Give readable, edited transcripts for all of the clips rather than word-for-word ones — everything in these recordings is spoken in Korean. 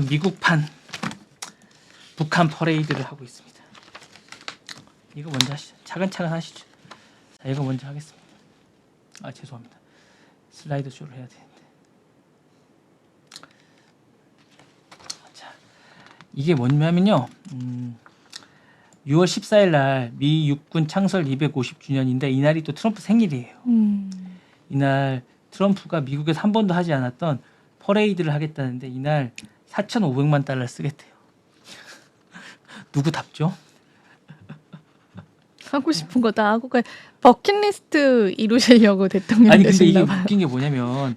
미국판 북한 퍼레이드를 하고 있습니다. 이거 먼저 하시죠. 차근차근 하시죠. 자, 이거 먼저 하겠습니다. 아, 죄송합니다. 슬라이드 쇼를 해야 되는데. 자, 이게 뭐냐면요. 6월 14일 날 미 육군 창설 250주년인데 이날이 또 트럼프 생일이에요. 이날 트럼프가 미국에서 한 번도 하지 않았던 퍼레이드를 하겠다는데 이날 4,500만 달러 쓰겠대요. 누구답죠? 하고 싶은 거 다 하고 버킷리스트 이루시려고 대통령 아니 근데 이게 되셨나 봐요. 웃긴 게 뭐냐면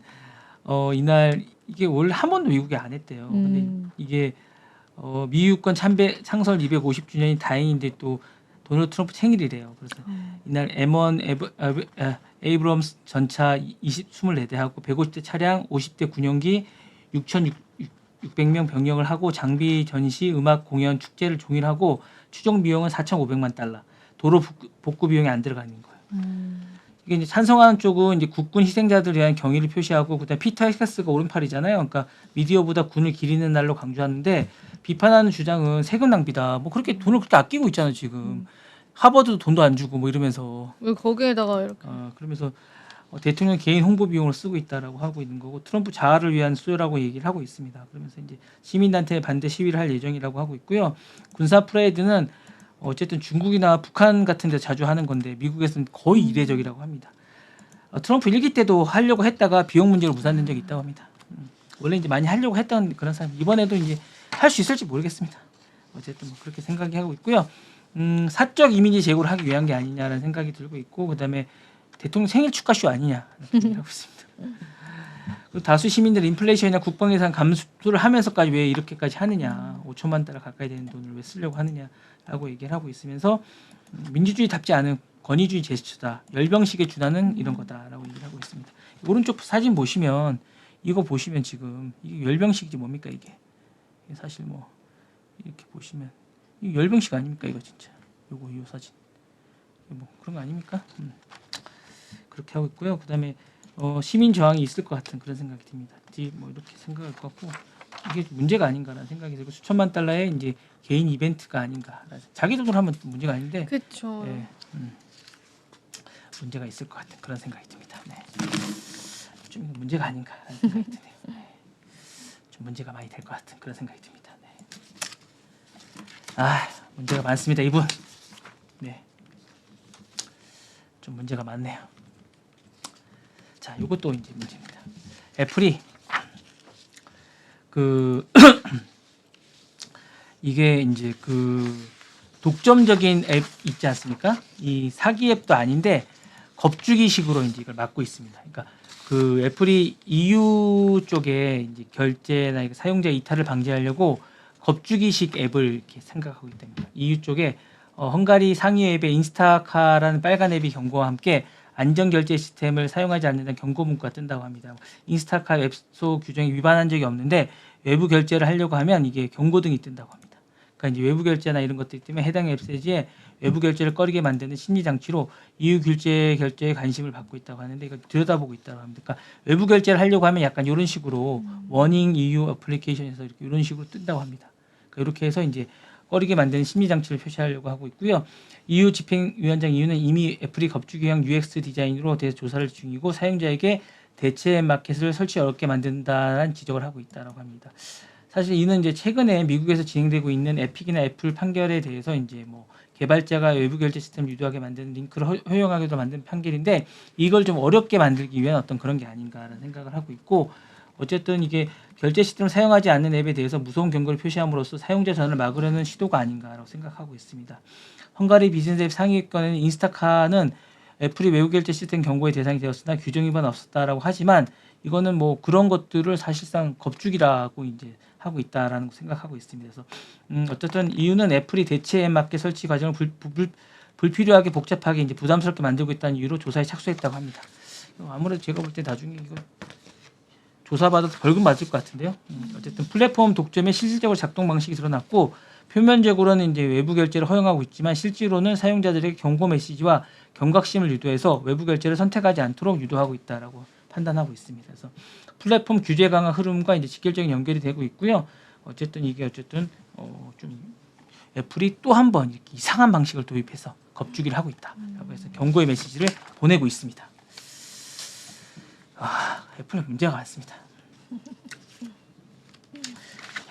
이날 이게 원래 한 번도 미국에 안 했대요. 근데 이게 미 유권 창설 250주년이 다행인데 또 도널드 트럼프 생일이래요. 그래서 이날 M1 에이브럼스 전차 24대하고 150대 차량, 50대 군용기, 6,600명 병력을 하고 장비 전시, 음악 공연, 축제를 종일하고 추정 비용은 4,500만 달러. 도로 복구 비용이 안 들어가는 거예요. 이게 이제 찬성하는 쪽은 이제 국군 희생자들에 대한 경의를 표시하고 그다음 피터 헬스가 오른팔이잖아요. 그러니까 미디어보다 군을 기리는 날로 강조하는데 비판하는 주장은 세금 낭비다. 뭐 그렇게 돈을 그렇게 아끼고 있잖아요 지금. 하버드도 돈도 안 주고 뭐 이러면서. 왜 거기에다가 이렇게 그러면서 대통령 개인 홍보 비용으로 쓰고 있다라고 하고 있는 거고 트럼프 자아를 위한 수요라고 얘기를 하고 있습니다. 그러면서 이제 시민단체 반대 시위를 할 예정이라고 하고 있고요. 군사 프레이드는 어쨌든 중국이나 북한 같은 데 자주 하는 건데 미국에서는 거의 이례적이라고 합니다. 트럼프 1기 때도 하려고 했다가 비용 문제로 무산된 적이 있다고 합니다. 원래 이제 많이 하려고 했던 그런 사람 이번에도 이제 할 수 있을지 모르겠습니다. 어쨌든 뭐 그렇게 생각이 하고 있고요. 사적 이미지 제고를 하기 위한 게 아니냐라는 생각이 들고 있고 그다음에 대통령 생일 축하쇼 아니냐 이렇게 하고 있습니다. 그리고 다수 시민들 인플레이션이나 국방 예산 감수를 하면서까지 왜 이렇게까지 하느냐 5천만 달러 가까이 되는 돈을 왜 쓰려고 하느냐라고 얘기를 하고 있으면서 민주주의답지 않은 권위주의 제스처다 열병식에 준하는 이런 거다라고 얘기를 하고 있습니다. 오른쪽 사진 보시면 이거 보시면 지금 이게 열병식이지 뭡니까 이게 사실 뭐 이렇게 보시면 이 열병식 아닙니까 이거 진짜 요거 이 사진 뭐 그런 거 아닙니까? 그렇게 하고 있고요. 그다음에 시민 저항이 있을 것 같은 그런 생각이 듭니다. 뭐 이렇게 생각할 것 같고 이게 문제가 아닌가라는 생각이 들고 수천만 달러의 이제 개인 이벤트가 아닌가. 자기 돈으로 하면 문제가 아닌데 그렇죠. 예, 문제가 있을 것 같은 그런 생각이 듭니다. 네. 좀 문제가 아닌가라는 생각이 드네요. 네. 좀 문제가 많이 될 것 같은 그런 생각이 듭니다. 네. 문제가 많습니다, 이분. 네, 좀 문제가 많네요. 자, 이것도 이제 문제입니다. 애플이 이게 이제 독점적인 앱 있지 않습니까? 이 사기 앱도 아닌데 겁주기식으로 이제 이걸 막고 있습니다. 그러니까 애플이 EU 쪽에 이제 결제나 사용자 이탈을 방지하려고 겁주기식 앱을 이렇게 생각하고 있답니다. EU 쪽에 헝가리 상위 앱의 인스타카라는 빨간 앱이 경고와 함께 안전 결제 시스템을 사용하지 않는다는 경고 문구가 뜬다고 합니다. 인스타카 앱스토어 규정에 위반한 적이 없는데 외부 결제를 하려고 하면 이게 경고등이 뜬다고 합니다. 그러니까 이제 외부 결제나 이런 것들 때문에 해당 앱세지에 외부 결제를 꺼리게 만드는 심리 장치로 EU 결제에 관심을 받고 있다고 하는데 이걸 들여다보고 있다고 합니다. 그러니까 외부 결제를 하려고 하면 약간 이런 식으로 워닝 EU 애플리케이션에서 이런 식으로 뜬다고 합니다. 그러니까 이렇게 해서 이제 꺼리게 만드는 심리 장치를 표시하려고 하고 있고요. EU 집행위원장 이유는 이미 애플이 겁주기형 UX 디자인으로 대해서 조사를 중이고 사용자에게 대체 마켓을 설치 어렵게 만든다는 지적을 하고 있다라고 합니다. 사실 이는 이제 최근에 미국에서 진행되고 있는 에픽이나 애플 판결에 대해서 이제 뭐 개발자가 외부 결제 시스템을 유도하게 만드는 링크를 허용하게도 만든 판결인데 이걸 좀 어렵게 만들기 위한 어떤 그런 게 아닌가라는 생각을 하고 있고 어쨌든 이게 결제 시스템을 사용하지 않는 앱에 대해서 무서운 경고를 표시함으로써 사용자 전환을 막으려는 시도가 아닌가라고 생각하고 있습니다. 헝가리 비즈니스 앱 상위권에는 인스타카는 애플이 외부 결제 시스템 경고의 대상이 되었으나 규정 위반 없었다라고 하지만 이거는 뭐 그런 것들을 사실상 겁주기라고 이제 하고 있다라는 생각하고 있습니다. 그래서 어쨌든 이유는 애플이 대체 앱 마켓 설치 과정을 불필요하게 복잡하게 이제 부담스럽게 만들고 있다는 이유로 조사에 착수했다고 합니다. 아무래도 제가 볼 때 나중에 이거 조사받아도 벌금 맞을 것 같은데요. 어쨌든 플랫폼 독점의 실질적으로 작동 방식이 드러났고 표면적으로는 이제 외부 결제를 허용하고 있지만 실제로는 사용자들에게 경고 메시지와 경각심을 유도해서 외부 결제를 선택하지 않도록 유도하고 있다라고 판단하고 있습니다. 그래서 플랫폼 규제 강화 흐름과 이제 직결적인 연결이 되고 있고요. 어쨌든 이게 좀 애플이 또 한 번 이렇게 이상한 방식을 도입해서 겁주기를 하고 있다라고 해서 경고의 메시지를 보내고 있습니다. 애플은 문제가 많습니다.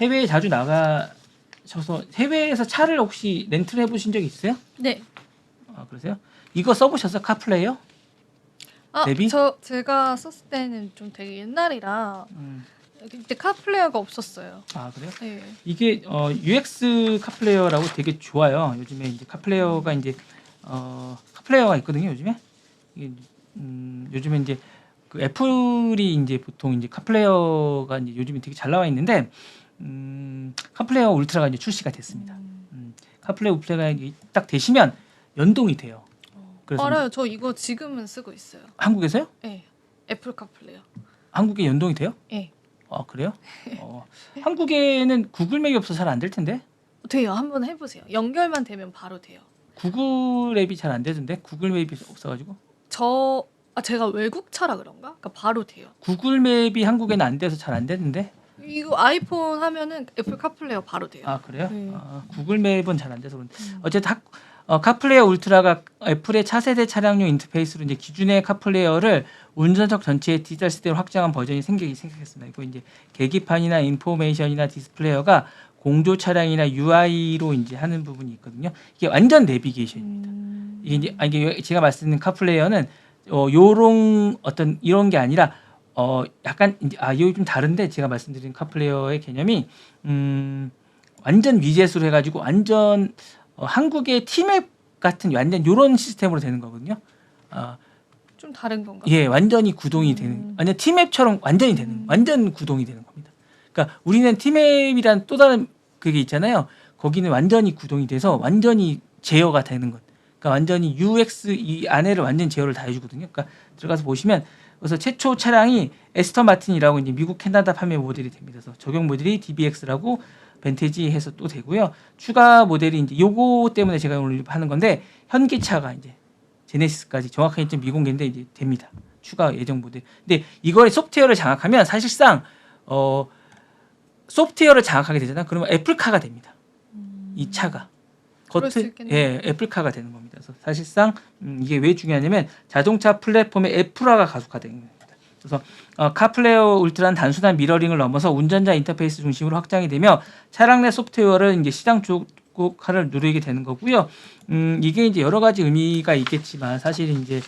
해외에 자주 나가셔서 해외에서 차를 혹시 렌트를 해보신 적 있어요? 네. 그러세요? 이거 써보셨어요? 카플레이요? 내비? 제가 썼을 때는 좀 되게 옛날이라 그때 카플레이어가 없었어요. 그래요? 네. 이게 UX 카플레이어라고 되게 좋아요. 요즘에 이제 카플레이어가 이제 카플레이어가 있거든요. 요즘에 이게 요즘에 이제 그 애플이 이제 보통 이제 카플레이어가 이제 요즘에 되게 잘 나와 있는데 카플레이어 울트라가 이제 출시가 됐습니다. 카플레이어 울트라가 딱 되시면 연동이 돼요. 그래서 알아요. 저 이거 지금은 쓰고 있어요. 한국에서요? 네. 애플 카플레이어. 한국에 연동이 돼요? 네. 그래요? 한국에는 구글 맵이 없어서 잘 안 될 텐데. 돼요. 한번 해보세요. 연결만 되면 바로 돼요. 구글 앱이 잘 안 되던데. 구글 맵이 없어가지고. 제가 외국 차라 그런가? 그러니까 바로 돼요. 구글 맵이 한국에는 안 돼서 잘 안 되는데. 이거 아이폰 하면은 애플 카플레이어 바로 돼요. 그래요? 네. 구글 맵은 잘 안 돼서 그런데. 어쨌든 카플레이어 울트라가 애플의 차세대 차량용 인터페이스로 이제 기존의 카플레이어를 운전석 전체에 디지털 시스템을 확장한 버전이 생겼습니다. 이거 이제 계기판이나 인포메이션이나 디스플레이어가 공조 차량이나 UI로 이제 하는 부분이 있거든요. 이게 완전 내비게이션입니다. 이게 제가 말씀드린 카플레이어는 요런 어떤 이런 게 아니라 약간 이제 이거 좀 다른데 제가 말씀드린 카플레이어의 개념이 완전 위젯으로 해가지고 완전 한국의 티맵 같은 완전 이런 시스템으로 되는 거거든요. 좀 다른 건가? 예, 완전히 구동이 되는, 완전 티맵처럼 완전히 되는, 완전 구동이 되는 겁니다. 그러니까 우리는 티맵이란 또 다른 그게 있잖아요. 거기는 완전히 구동이 돼서 완전히 제어가 되는 것. 그러니까 완전히 UX 이 안에를 완전 제어를 다 해주거든요. 그러니까 들어가서 보시면 그래서 최초 차량이 에스턴 마틴이라고 이제 미국 캐나다 판매 모델이 됩니다. 그래서 적용 모델이 DBX라고 벤테지 해서 또 되고요. 추가 모델이 이제 요거 때문에 제가 오늘 하는 건데 현기차가 이제 제네시스까지 정확하게 좀 미공개인데 이제 됩니다. 추가 예정 모델. 근데 이거의 소프트웨어를 장악하면 사실상 소프트웨어를 장악하게 되잖아요. 그러면 애플카가 됩니다. 이 차가. 그럴 수 있겠네요. 애플카가 되는 겁니다. 그래서 사실상 이게 왜 중요하냐면 자동차 플랫폼의 애플화가 가속화되는 겁니다. 그래서 카플레이어 울트라는 단순한 미러링을 넘어서 운전자 인터페이스 중심으로 확장이 되며 차량 내 소프트웨어를 이제 시장 주도권을 누리게 되는 거고요. 이게 이제 여러 가지 의미가 있겠지만 사실 이제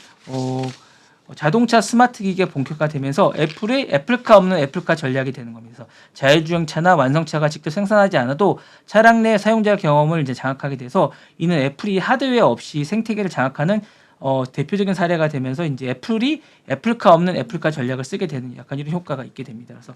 자동차 스마트 기기가 본격화되면서 애플의 애플카 없는 애플카 전략이 되는 겁니다. 그래서 자율주행차나 완성차가 직접 생산하지 않아도 차량 내 사용자 경험을 이제 장악하게 돼서 이는 애플이 하드웨어 없이 생태계를 장악하는 대표적인 사례가 되면서 이제 애플이 애플카 없는 애플카 전략을 쓰게 되는 약간 이런 효과가 있게 됩니다. 그래서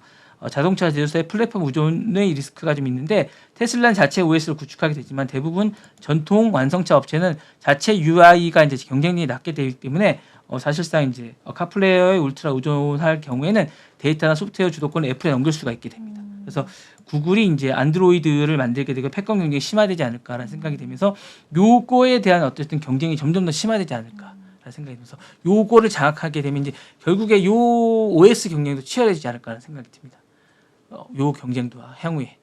자동차 제조사의 플랫폼 의존의 리스크가 좀 있는데 테슬라는 자체 OS를 구축하게 되지만 대부분 전통 완성차 업체는 자체 UI가 이제 경쟁력이 낮게 되기 때문에 사실상 이제 카플레이어의 울트라 의존할 경우에는 데이터나 소프트웨어 주도권을 애플에 넘길 수가 있게 됩니다. 그래서 구글이 이제 안드로이드를 만들게 되고 패권 경쟁이 심화되지 않을까라는 생각이 되면서 요거에 대한 어쨌든 경쟁이 점점 더 심화되지 않을까라는 생각이 들면서 요거를 장악하게 되면 이제 결국에 요 OS 경쟁도 치열해지지 않을까라는 생각이 듭니다. 요 경쟁도 향후에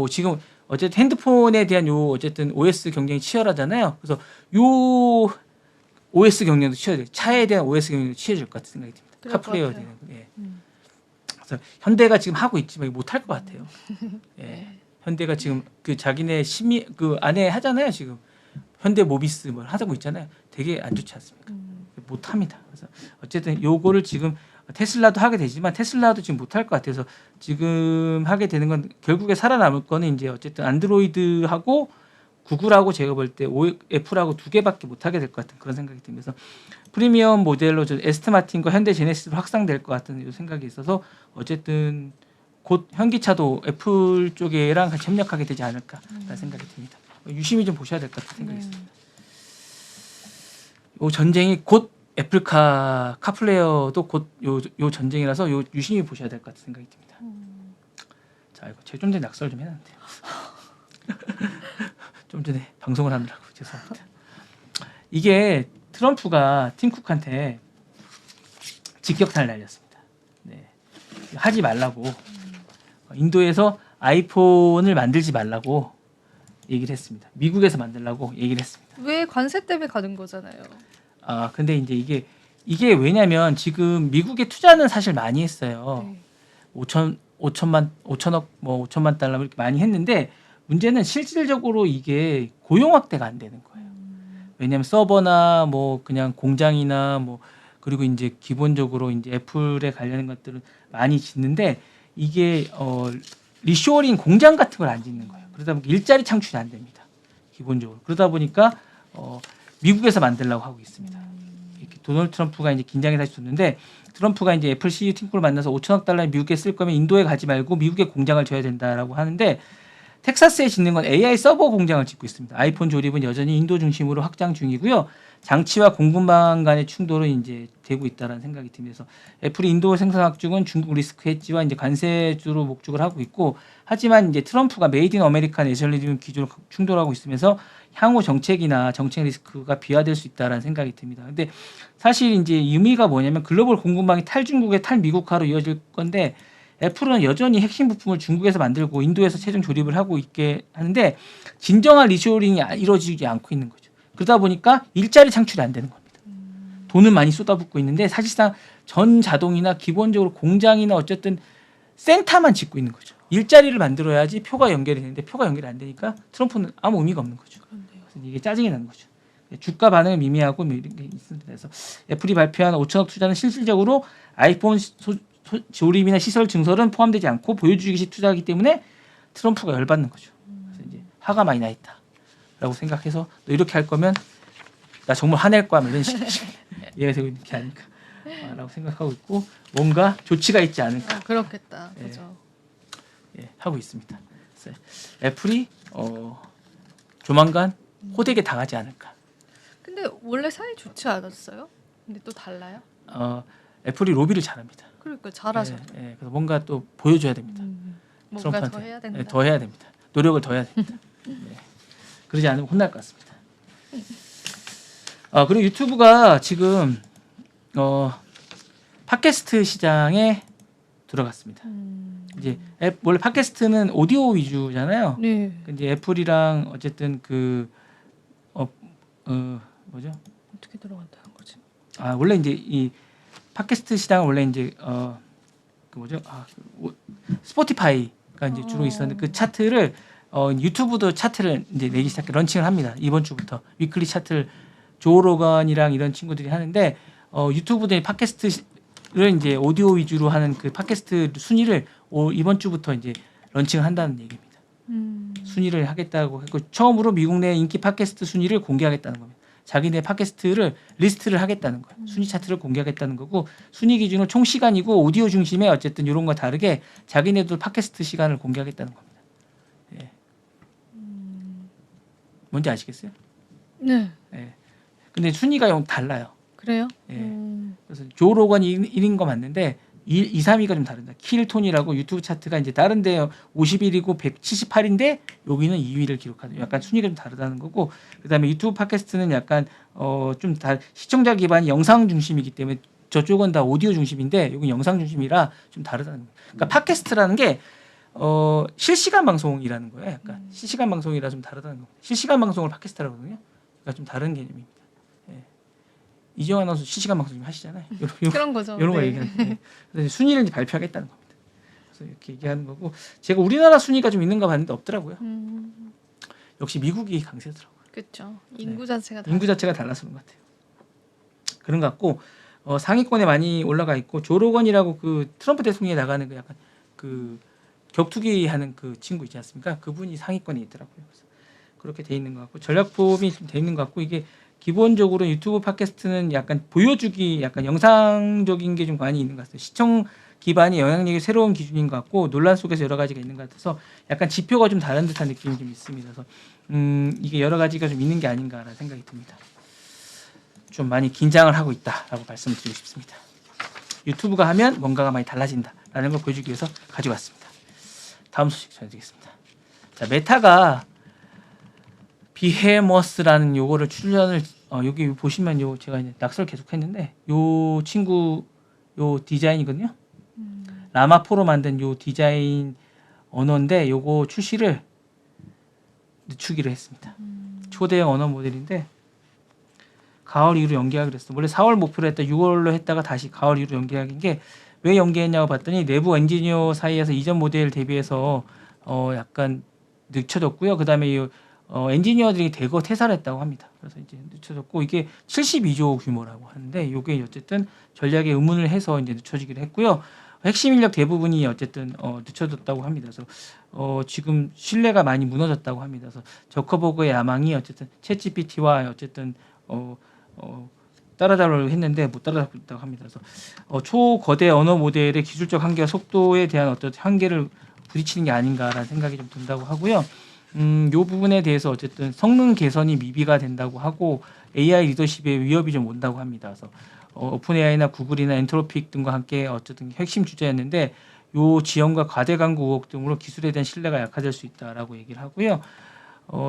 지금 어쨌든 핸드폰에 대한 요 어쨌든 OS 경쟁이 치열하잖아요. 그래서 요 OS 경쟁도 치열해. 차에 대한 OS 경쟁도 치열해질 것 같은 생각이 듭니다. 카플레이어에 대한. 예. 그래서 현대가 지금 하고 있지만 못할 것 같아요. 예. 현대가 지금 그 자기네 심의 그 안에 하잖아요. 지금 현대 모비스 뭐 하고 있잖아요. 되게 안 좋지 않습니까? 못합니다. 그래서 어쨌든 요거를 지금 테슬라도 하게 되지만 테슬라도 지금 못할 것 같아서 지금 하게 되는 건 결국에 살아남을 거는 이제 어쨌든 안드로이드하고 구글하고 제가 볼 때 애플하고 두 개밖에 못 하게 될 것 같은 그런 생각이 들면서 프리미엄 모델로 에스트 마틴과 현대 제네시스로 확산될 것 같은 생각이 있어서 어쨌든 곧 현기차도 애플 쪽이랑 같이 협력하게 되지 않을까라는 생각이 듭니다. 유심히 좀 보셔야 될 것 같은 생각이 있습니다. 이 전쟁이 곧 애플카 카플레이어도 곧 요 전쟁이라서 요 유심히 보셔야 될 것 같은 생각이 듭니다. 자, 이거 제가 좀 전에 낙서를 좀 해놨는데요. 좀 전에 방송을 하느라고 죄송합니다. 이게 트럼프가 팀 쿡한테 직격탄을 날렸습니다. 하지 말라고 인도에서 아이폰을 만들지 말라고 얘기를 했습니다. 미국에서 만들라고 얘기를 했습니다. 왜 관세 때문에 가는 거잖아요. 아 근데 이제 이게 왜냐면 지금 미국에 투자는 사실 많이 했어요. 네. 5천억 뭐 5천만 달러 이렇게 많이 했는데 문제는 실질적으로 이게 고용 확대가 안 되는 거예요. 왜냐하면 서버나 뭐 그냥 공장이나 뭐 그리고 이제 기본적으로 이제 애플에 관련된 것들은 많이 짓는데 이게 리쇼어링 공장 같은 걸 안 짓는 거예요. 그러다 보니까 일자리 창출이 안 됩니다. 기본적으로 그러다 보니까 미국에서 만들려고 하고 있습니다. 이렇게 도널드 트럼프가 이제 긴장이 다시 뒀는데 트럼프가 이제 애플 CEO 팀쿡을 만나서 5천억 달러 미국에 쓸 거면 인도에 가지 말고 미국에 공장을 줘야 된다라고 하는데 텍사스에 짓는 건 AI 서버 공장을 짓고 있습니다. 아이폰 조립은 여전히 인도 중심으로 확장 중이고요. 장치와 공급망 간의 충돌은 이제 되고 있다라는 생각이 듭니다. 그래서 애플이 인도 생산 확충은 중국 리스크 해지와 이제 관세주로 목적을 하고 있고, 하지만 이제 트럼프가 메이드 인 아메리카 내셔널리즘 기조를 충돌하고 있으면서 향후 정책이나 정책 리스크가 비화될 수 있다라는 생각이 듭니다. 근데 사실 이제 의미가 뭐냐면 글로벌 공급망이 탈중국의 탈미국화로 이어질 건데 애플은 여전히 핵심 부품을 중국에서 만들고 인도에서 최종 조립을 하고 있게 하는데 진정한 리쇼어링이 이루어지지 않고 있는 거죠. 그러다 보니까 일자리 창출이 안 되는 겁니다. 돈은 많이 쏟아붓고 있는데 사실상 전 자동이나 기본적으로 공장이나 어쨌든 센터만 짓고 있는 거죠. 일자리를 만들어야지 표가 연결이 되는데 표가 연결이 안 되니까 트럼프는 아무 의미가 없는 거죠. 그래서 이게 짜증이 나는 거죠. 주가 반응은 미미하고 뭐 이런 게 있습니다. 그래서 애플이 발표한 5천억 투자는 실질적으로 아이폰 조립이나 시설 증설은 포함되지 않고 보여주기식 투자하기 때문에 트럼프가 열받는 거죠. 그래서 이제 화가 많이 나 있다라고 생각해서 너 이렇게 할 거면 나 정말 화낼 거야, 뭐 이런 식의 이해가 되고 있는 게 아닐까라고 생각하고 있고 뭔가 조치가 있지 않을까. 그렇겠다. 예. 그죠. 예, 하고 있습니다. 그래서 애플이 조만간 호되게 당하지 않을까. 근데 원래 사이 좋지 않았어요? 근데 또 달라요? 애플이 로비를 잘합니다. 그러니까 잘하죠. 예, 그래서 뭔가 또 보여줘야 됩니다. 뭔가 트럼프한테. 더 해야 된다. 예, 더 해야 됩니다. 노력을 더 해야 됩니다. 네. 그러지 않으면 혼날 것 같습니다. 그리고 유튜브가 지금 팟캐스트 시장에 들어갔습니다. 이제 원래 팟캐스트는 오디오 위주잖아요. 네. 이제 애플이랑 어쨌든 뭐죠? 어떻게 들어간다는 거지? 원래 이제 이 팟캐스트 시장은 원래 이제 스포티파이가 이제 주로 있었는데 그 차트를 유튜브도 차트를 이제 내기 시작해 런칭을 합니다. 이번 주부터 위클리 차트를 조 로건이랑 이런 친구들이 하는데 유튜브도 팟캐스트를 이제 오디오 위주로 하는 그 팟캐스트 순위를 이번 주부터 이제 런칭을 한다는 얘기입니다. 순위를 하겠다고 했고 처음으로 미국 내 인기 팟캐스트 순위를 공개하겠다는 겁니다. 자기네 팟캐스트를 리스트를 하겠다는 거예요. 순위 차트를 공개하겠다는 거고 순위 기준은 총 시간이고 오디오 중심의 어쨌든 이런 거 다르게 자기네도 팟캐스트 시간을 공개하겠다는 겁니다. 예. 뭔지 아시겠어요? 네. 예. 근데 순위가 좀 달라요. 그래요? 예. 그래서 조 로건이 1인 거 맞는데 2, 3위가 좀 다릅니다. 킬톤이라고 유튜브 차트가 이제 다른 데 51이고 178인데 여기는 2위를 기록하는 약간 순위가 좀 다르다는 거고 그다음에 유튜브 팟캐스트는 약간 좀 시청자 기반이 영상 중심이기 때문에 저쪽은 다 오디오 중심인데 여기 영상 중심이라 좀 다르다는 거예요. 그러니까 팟캐스트라는 게 실시간 방송이라는 거예요. 약간 실시간 방송이라 좀 다르다는 겁니다. 실시간 방송을 팟캐스트라고 하거든요. 그러니까 좀 다른 개념입니다. 이정환 아나운서 실시간 방송 좀 하시잖아요. 그런 거죠. 이런 거 네. 얘기하는데 그래서 순위를 이제 발표하겠다는 겁니다. 그래서 이렇게 얘기하는 거고 제가 우리나라 순위가 좀 있는가 봤는데 없더라고요. 역시 미국이 강세더라고요. 그렇죠. 인구 자체가 인구 자체가 달라서 그런 것 같아요. 그런 것 같고 상위권에 많이 올라가 있고 조 로건이라고 그 트럼프 대통령이 나가는 그 약간 그 격투기 하는 그 친구 있지 않습니까? 그분이 상위권에 있더라고요. 그래서 그렇게 돼 있는 것 같고 전략폼이 좀 돼 있는 것 같고 이게 기본적으로 유튜브 팟캐스트는 약간 보여주기 약간 영상적인 게 좀 많이 있는 것 같아요. 시청 기반이 영향력이 새로운 기준인 것 같고 논란 속에서 여러 가지가 있는 것 같아서 약간 지표가 좀 다른 듯한 느낌이 좀 있습니다. 그래서 이게 여러 가지가 좀 있는 게 아닌가라는 생각이 듭니다. 좀 많이 긴장을 하고 있다라고 말씀을 드리고 싶습니다. 유튜브가 하면 뭔가가 많이 달라진다라는 걸 보여주기 위해서 가지고 왔습니다. 다음 소식 전해드리겠습니다. 자, 메타가 비헤머스라는 요거를 출연을 여기 보시면 제가 이제 낙서를 계속했는데 요 친구 요 디자인이거든요. 라마4로 만든 요 디자인 언어인데 요거 출시를 늦추기로 했습니다. 초대형 언어 모델인데 가을 이후로 연기하기로 했어. 원래 4월 목표로 했다 6월로 했다가 다시 가을 이후로 연기하긴 게 왜 연기했냐고 봤더니 내부 엔지니어 사이에서 이전 모델 대비해서 약간 늦춰졌고요. 그다음에 이 엔지니어들이 대거 퇴사를 했다고 합니다. 그래서 이제 늦춰졌고 이게 72조 규모라고 하는데 이게 어쨌든 전략에 의문을 해서 이제 늦춰지기로 했고요. 핵심 인력 대부분이 어쨌든 늦춰졌다고 합니다. 그래서 지금 신뢰가 많이 무너졌다고 합니다. 그래서 저커버그의 야망이 어쨌든 챗GPT와 어쨌든 따라잡으려고 했는데 못 따라잡고 있다고 합니다. 그래서 초거대 언어 모델의 기술적 한계와 속도에 대한 어떤 한계를 부딪히는 게 아닌가라는 생각이 좀 든다고 하고요. 요 부분에 대해서 어쨌든 성능 개선이 미비가 된다고 하고 AI 리더십에 위협이 좀 온다고 합니다. 그래서 오픈 AI나 구글이나 엔트로픽 등과 함께 어쨌든 핵심 주제였는데 요 지원과 과대 광고 의혹 등으로 기술에 대한 신뢰가 약화될 수 있다라고 얘기를 하고요.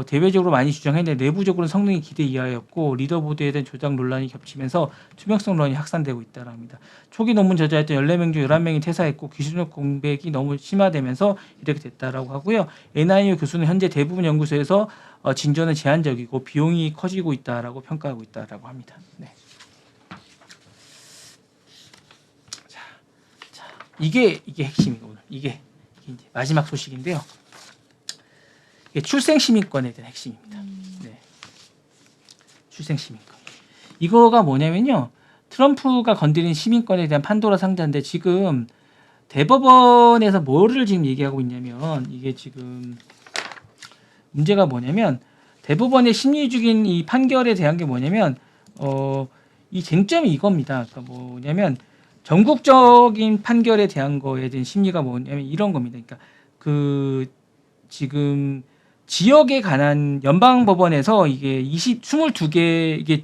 대외적으로 많이 주장했는데 내부적으로는 성능이 기대 이하였고 리더보드에 대한 조작 논란이 겹치면서 투명성론이 확산되고 있다고 합니다. 초기 논문 저자였던 14명 중 11명이 퇴사했고 기술력 공백이 너무 심화되면서 이렇게 됐다라고 하고요. NIU 교수는 현재 대부분 연구소에서 진전은 제한적이고 비용이 커지고 있다라고 평가하고 있다라고 합니다. 네. 자, 이게 핵심이고 오늘 이게 이제 마지막 소식인데요. 출생 시민권에 대한 핵심입니다. 네. 출생 시민권. 이거가 뭐냐면요. 트럼프가 건드린 시민권에 대한 판도라 상자인데 지금 대법원에서 뭐를 지금 얘기하고 있냐면 이게 지금 문제가 뭐냐면 대법원의 심리 중인 이 판결에 대한 게 뭐냐면 이 쟁점이 이겁니다. 그러니까 뭐냐면 전국적인 판결에 대한 거에 대한 심리가 뭐냐면 이런 겁니다. 그러니까 그 지금 지역에 관한 연방법원에서 이게 22개 이게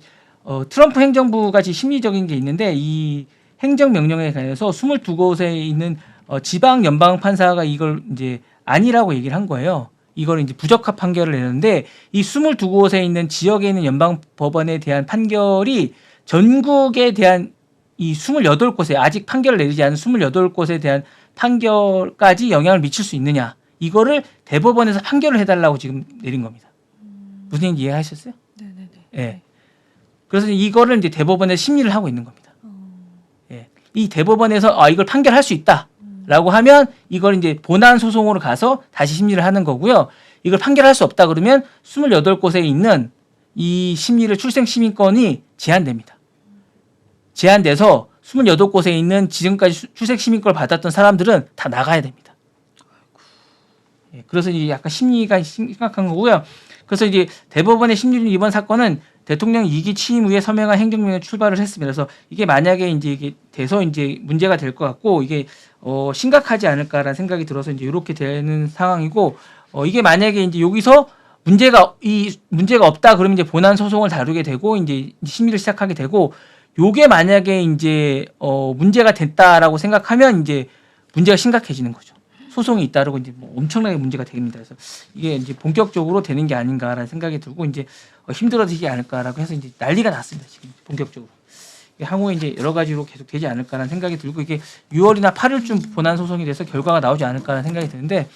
트럼프 행정부 같이 심리적인 게 있는데 이 행정명령에 관해서 22곳에 있는 지방 연방 판사가 이걸 이제 아니라고 얘기를 한 거예요. 이걸 이제 부적합 판결을 내는데 이 22곳에 있는 지역에 있는 연방 법원에 대한 판결이 전국에 대한 이 28곳에 아직 판결을 내리지 않은 28곳에 대한 판결까지 영향을 미칠 수 있느냐. 이거를 대법원에서 판결을 해달라고 지금 내린 겁니다. 무슨 얘기인지 이해하셨어요? 네네네. 예. 그래서 이거를 이제 대법원에 심리를 하고 있는 겁니다. 예. 이 대법원에서 이걸 판결할 수 있다라고 하면 이걸 이제 본안 소송으로 가서 다시 심리를 하는 거고요. 이걸 판결할 수 없다 그러면 28곳에 있는 이 심리를 출생 시민권이 제한됩니다. 제한돼서 28곳에 있는 지금까지 출생 시민권을 받았던 사람들은 다 나가야 됩니다. 그래서 이제 약간 심리가 심각한 거고요. 그래서 이제 대법원의 심리는 이번 사건은 대통령 2기 취임 후에 서명한 행정명령 출발을 했습니다. 그래서 이게 만약에 이제 이게 돼서 이제 문제가 될 것 같고 이게 심각하지 않을까라는 생각이 들어서 이제 이렇게 되는 상황이고 이게 만약에 이제 여기서 문제가 없다 그러면 이제 본안 소송을 다루게 되고 이제 심리를 시작하게 되고 요게 만약에 이제 문제가 됐다라고 생각하면 이제 문제가 심각해지는 거죠. 소송이 잇따르고 이제 뭐 엄청나게 문제가 됩니다. 그래서 이게 이제 본격적으로 되는 게 아닌가라는 생각이 들고 이제 힘들어지지 않을까라고 해서 이제 난리가 났습니다. 지금 본격적으로. 향후에 이제 여러 가지로 계속 되지 않을까라는 생각이 들고 이게 6월이나 8월쯤 본안 소송이 돼서 결과가 나오지 않을까라는 생각이 드는데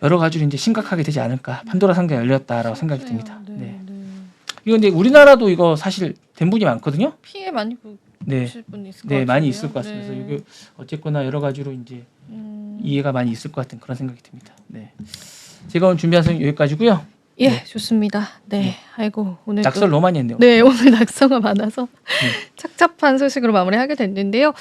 여러 가지로 이제 심각하게 되지 않을까. 판도라 상자가 열렸다라고 생각이 듭니다. 네. 이거 근데 우리나라도 이거 사실 된 분이 많거든요. 피해 많이 보실 분이 있을 것 네, 같아요. 많이 있을 것 같습니다. 그래서 이게 어쨌거나 여러 가지로 이제 이해가 많이 있을 것 같은 그런 생각이 듭니다. 네. 제가 오늘 준비한 소식 여기까지고요. 예, 네. 좋습니다. 네, 아이고 오늘 낙설 너무 많이 했네요. 네, 오늘 낙서가 많아서 착잡한 소식으로 마무리하게 됐는데요.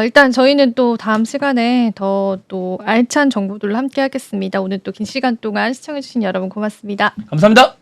일단 저희는 또 다음 시간에 더 또 알찬 정보들을 함께 하겠습니다. 오늘 또 긴 시간 동안 시청해주신 여러분 고맙습니다. 감사합니다.